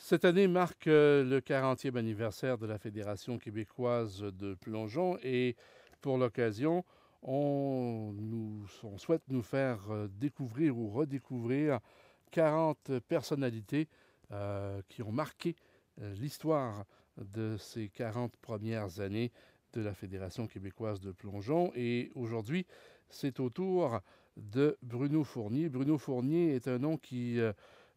Cette année marque le 40e anniversaire de la Fédération québécoise de plongeon et pour l'occasion, on souhaite nous faire découvrir ou redécouvrir 40 personnalités qui ont marqué l'histoire de ces 40 premières années de la Fédération québécoise de plongeon. Et aujourd'hui, c'est au tour de Bruno Fournier. Bruno Fournier est un nom qui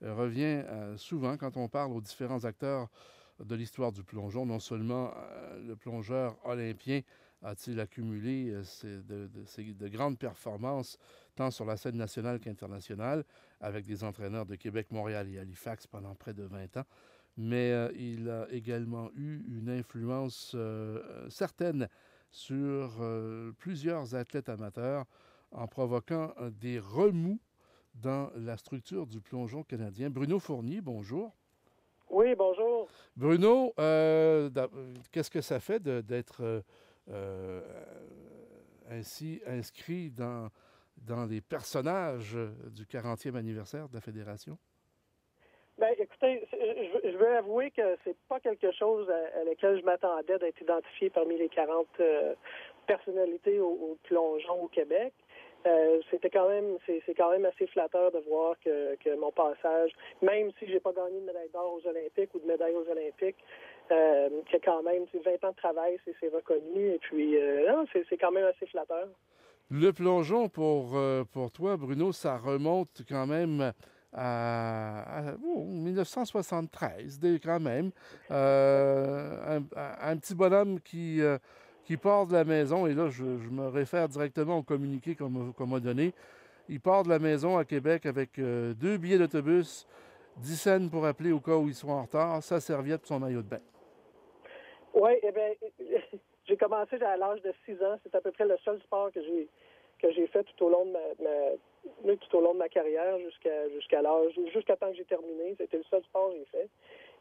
revient souvent quand on parle aux différents acteurs de l'histoire du plongeon. Non seulement le plongeur olympien a-t-il accumulé de grandes performances tant sur la scène nationale qu'internationale avec des entraîneurs de Québec, Montréal et Halifax pendant près de 20 ans, mais il a également eu une influence certaine sur plusieurs athlètes amateurs en provoquant des remous dans la structure du plongeon canadien. Bruno Fournier, bonjour. Oui, bonjour. Bruno, qu'est-ce que ça fait d'être euh, ainsi inscrit dans les personnages du 40e anniversaire de la Fédération? Ben, écoutez, je veux avouer que c'est pas quelque chose à laquelle je m'attendais d'être identifié parmi les 40 personnalités au plongeon au Québec. C'est quand même assez flatteur de voir que mon passage, même si j'ai pas gagné de médaille d'or aux Olympiques ou de médaille aux Olympiques, que quand même, 20 ans de travail, c'est reconnu. Et puis, non, c'est quand même assez flatteur. Le plongeon, pour toi, Bruno, ça remonte quand même à 1973, quand même. Un petit bonhomme qui part de la maison, et là, je me réfère directement au communiqué qu'on m'a donné. Il part de la maison à Québec avec 2 billets d'autobus, 10 cents pour appeler au cas où ils sont en retard, sa serviette et son maillot de bain. Oui, eh bien, j'ai commencé à l'âge de 6 ans. C'est à peu près le seul sport que j'ai fait tout au long de tout au long de ma carrière jusqu'à temps que j'ai terminé. C'était le seul sport que j'ai fait.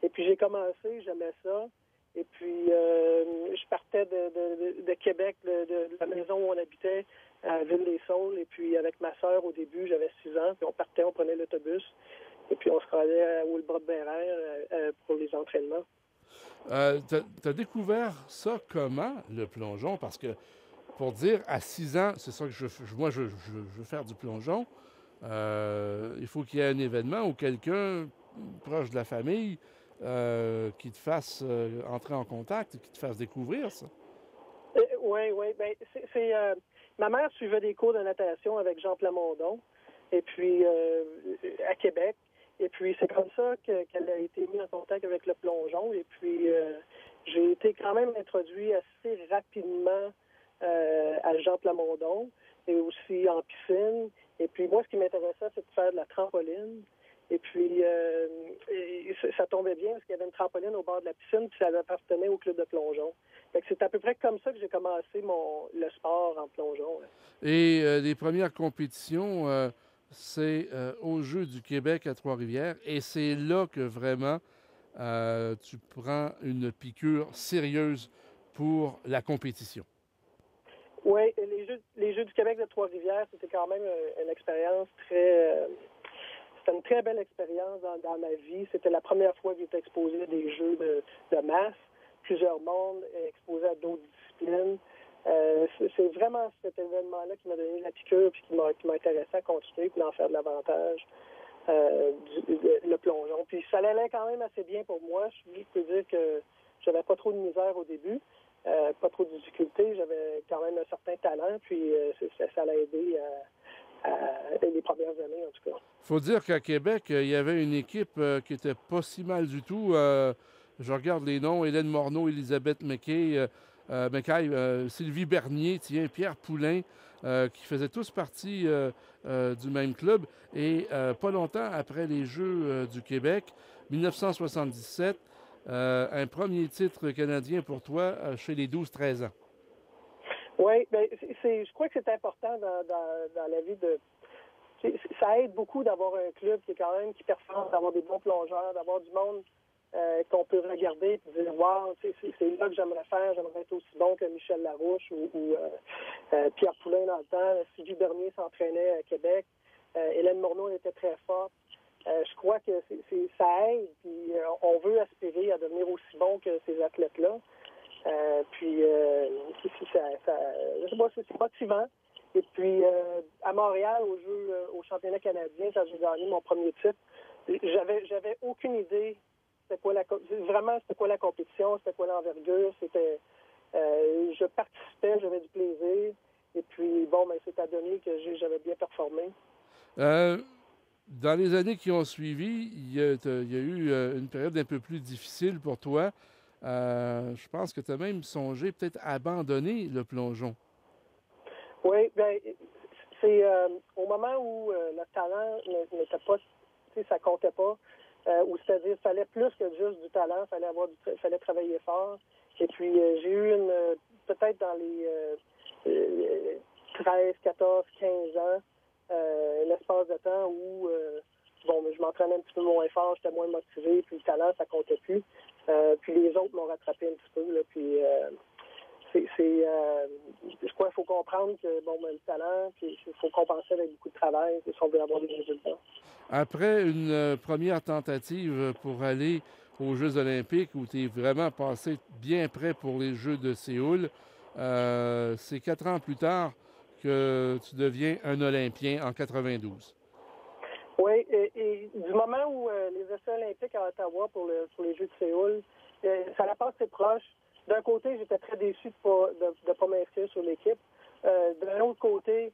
Et puis j'ai commencé, j'aimais ça. Et puis je partais de Québec, de la maison où on habitait à Ville-des-Saules. Et puis avec ma sœur au début, j'avais 6 ans, puis on prenait l'autobus. Et puis on se rendait à Willebrock-Bérère pour les entraînements. Tu as découvert ça comment, le plongeon? Parce que, pour dire, à 6 ans, c'est ça que je veux faire du plongeon, il faut qu'il y ait un événement ou quelqu'un proche de la famille qui te fasse entrer en contact et qui te fasse découvrir ça. Oui, oui. Ben, ma mère suivait des cours de natation avec Jean Plamondon, et puis à Québec. Et puis c'est comme ça qu'elle a été mise en contact avec le plongeon. Et puis j'ai été quand même introduit assez rapidement à Jean Plamondon et aussi en piscine. Et puis moi, ce qui m'intéressait, c'est de faire de la trampoline. Et puis, ça tombait bien parce qu'il y avait une trampoline au bord de la piscine, puis ça appartenait au club de plongeon. Fait que c'est à peu près comme ça que j'ai commencé le sport en plongeon. Et les premières compétitions, c'est aux Jeux du Québec à Trois-Rivières. Et c'est là que vraiment tu prends une piqûre sérieuse pour la compétition. Oui, les Jeux du Québec de Trois-Rivières, c'était quand même une expérience très... c'était une très belle expérience dans ma vie. C'était la première fois que j'étais exposé à des jeux de masse. Plusieurs mondes exposés à d'autres disciplines. C'est vraiment cet événement-là qui m'a donné la piqûre et qui m'a intéressé à continuer et d'en faire davantage le plongeon. Puis ça allait quand même assez bien pour moi. Je peux dire que j'avais pas trop de misère au début, pas trop de difficultés. J'avais quand même un certain talent, puis ça l'a aidé les premières années, en tout cas. Faut dire qu'à Québec, il y avait une équipe qui était pas si mal du tout. Je regarde les noms, Hélène Morneau, Elisabeth Mackay, Sylvie Bernier, tiens, Pierre Poulain, qui faisaient tous partie du même club. Et pas longtemps après les Jeux du Québec, 1977, un premier titre canadien pour toi chez les 12-13 ans. Oui, ben, je crois que c'est important dans la vie ça aide beaucoup d'avoir un club qui performe, d'avoir des bons plongeurs, d'avoir du monde qu'on peut regarder et dire wow, c'est là que j'aimerais être aussi bon que Michel Larouche ou Pierre Poulain dans le temps. Sylvie Bernier s'entraînait à Québec. Hélène Morneau était très forte. Je crois que ça aide, puis on pression que ces athlètes-là. Puis, c'est motivant. Et puis, à Montréal, au championnat canadien, quand j'ai gagné mon premier titre, j'avais aucune idée c'était quoi la compétition, c'était quoi l'envergure. Je participais, j'avais du plaisir. Et puis, c'est adonné que j'avais bien performé. Dans les années qui ont suivi, il y a eu une période un peu plus difficile pour toi. Je pense que tu as même songé peut-être à abandonner le plongeon. Oui, c'est au moment où le talent n'était pas, ça comptait pas, ou c'est-à-dire qu'il fallait plus que juste du talent, fallait travailler fort. Et puis j'ai eu peut-être dans les 13, 14, 15 ans, l'espace de temps où je m'entraînais un petit peu moins fort, j'étais moins motivé, puis le talent, ça comptait plus. Puis les autres m'ont rattrapé un petit peu, là, puis je crois qu'il faut comprendre que le talent, puis il faut compenser avec beaucoup de travail si on veut avoir des résultats. Après une première tentative pour aller aux Jeux olympiques où tu es vraiment passé bien près pour les Jeux de Séoul, c'est 4 ans plus tard que tu deviens un Olympien en 92. Oui, et du moment où les essais olympiques à Ottawa pour les Jeux de Séoul, ça la passe très proche. D'un côté, j'étais très déçu de pas m'inscrire sur l'équipe. D'un autre côté,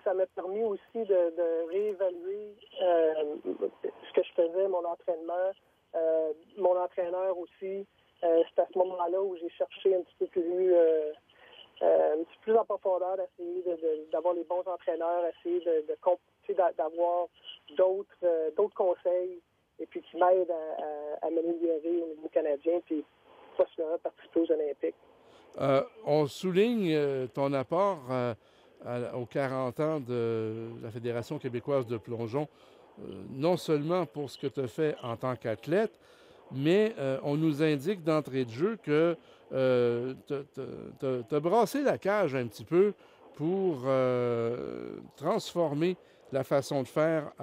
ça m'a permis aussi de réévaluer ce que je faisais, mon entraînement, mon entraîneur aussi. C'est à ce moment-là où j'ai cherché un petit peu plus en profondeur, d'essayer d'avoir les bons entraîneurs, essayer d'avoir d'autres conseils et puis qui m'aident à m'améliorer au niveau canadien puis possiblement participer aux Olympiques. On souligne ton apport aux 40 ans de la Fédération québécoise de plongeon, non seulement pour ce que tu as fait en tant qu'athlète, mais on nous indique d'entrée de jeu que tu as brassé la cage un petit peu pour transformer la façon de faire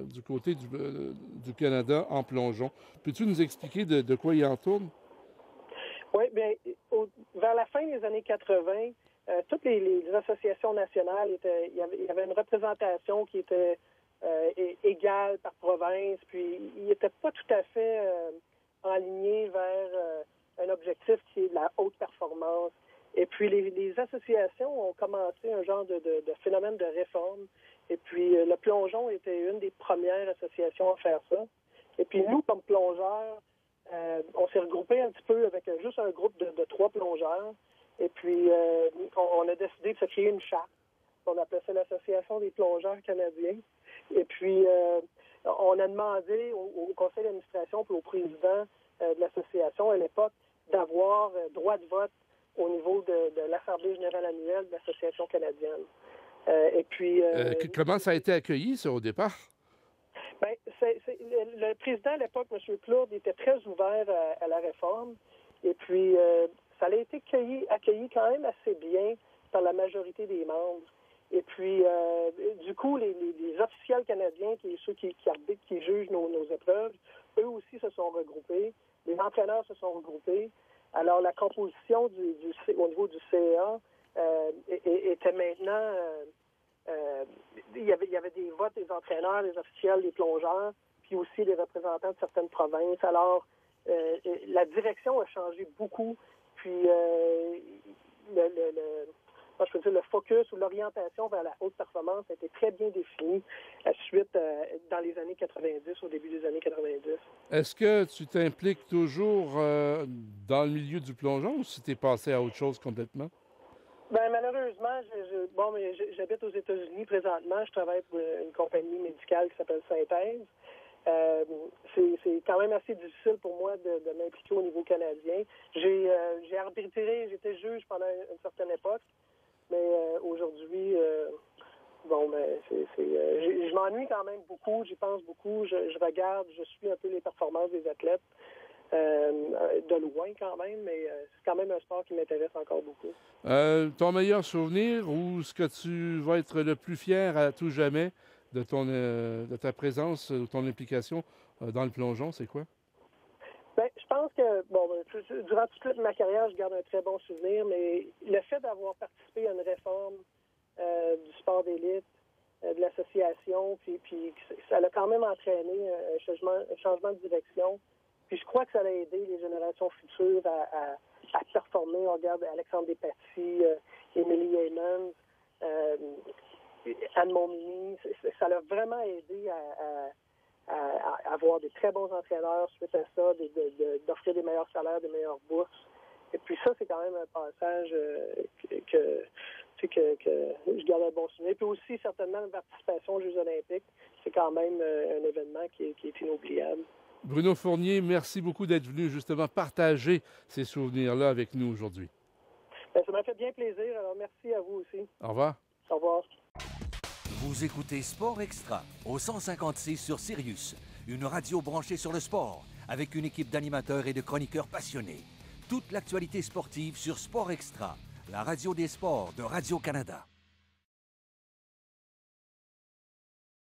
du côté du Canada en plongeon. Peux-tu nous expliquer de quoi il en tourne? Oui, bien, vers la fin des années 80, toutes les associations nationales, il y avait une représentation qui était égale par province, puis il n'était pas tout à fait aligné vers un objectif qui est de la haute performance. Et puis, les associations ont commencé un genre de phénomène de réforme. Et puis, le plongeon était une des premières associations à faire ça. Et puis, nous, comme plongeurs, on s'est regroupé un petit peu avec juste un groupe de 3 plongeurs. Et puis, on a décidé de se créer une charte. On appelait ça l'Association des plongeurs canadiens. Et puis, on a demandé au conseil d'administration et au président de l'association à l'époque d'avoir droit de vote au niveau de l'Assemblée générale annuelle de l'Association canadienne. Et puis... comment ça a été accueilli, ça, au départ? Bien, le président à l'époque, M. Plourde, était très ouvert à la réforme. Et puis, ça a été accueilli quand même assez bien par la majorité des membres. Et puis, du coup, les officiels canadiens, ceux qui arbitrent, qui jugent nos épreuves, eux aussi se sont regroupés. Les entraîneurs se sont regroupés. Alors, la composition au niveau du CA était maintenant... il y avait des votes des entraîneurs, des officiels, des plongeurs, puis aussi des représentants de certaines provinces. Alors, la direction a changé beaucoup. Puis, le focus ou l'orientation vers la haute performance a été très bien définie dans les années 90, au début des années 90. Est-ce que tu t'impliques toujours dans le milieu du plongeon ou si tu es passé à autre chose complètement? Ben malheureusement, j'habite aux États-Unis présentement. Je travaille pour une compagnie médicale qui s'appelle Synthèse. C'est quand même assez difficile pour moi de m'impliquer au niveau canadien. J'ai arbitré, j'étais juge pendant une certaine époque, mais aujourd'hui, je m'ennuie quand même beaucoup, j'y pense beaucoup, je regarde, je suis un peu les performances des athlètes. De loin quand même, mais c'est quand même un sport qui m'intéresse encore beaucoup. Ton meilleur souvenir ou ce que tu vas être le plus fier à tout jamais de ta présence, de ton implication dans le plongeon, c'est quoi? Bien, je pense que, durant toute ma carrière, je garde un très bon souvenir, mais le fait d'avoir participé à une réforme du sport d'élite, de l'association, puis ça a quand même entraîné un changement de direction. Puis je crois que ça a aidé les générations futures à performer. On regarde Alexandre Despatie, Émilie Heyman, Anne Montminy. Ça l'a vraiment aidé à avoir des très bons entraîneurs suite à ça, d'offrir des meilleurs salaires, des meilleures bourses. Et puis ça, c'est quand même un passage que je garde un bon souvenir. Puis aussi, certainement, la participation aux Jeux olympiques, c'est quand même un événement qui est inoubliable. Bruno Fournier, merci beaucoup d'être venu justement partager ces souvenirs-là avec nous aujourd'hui. Bien, ça m'a fait bien plaisir. Alors, merci à vous aussi. Au revoir. Au revoir. Vous écoutez Sport Extra au 156 sur Sirius, une radio branchée sur le sport avec une équipe d'animateurs et de chroniqueurs passionnés. Toute l'actualité sportive sur Sport Extra, la radio des sports de Radio-Canada.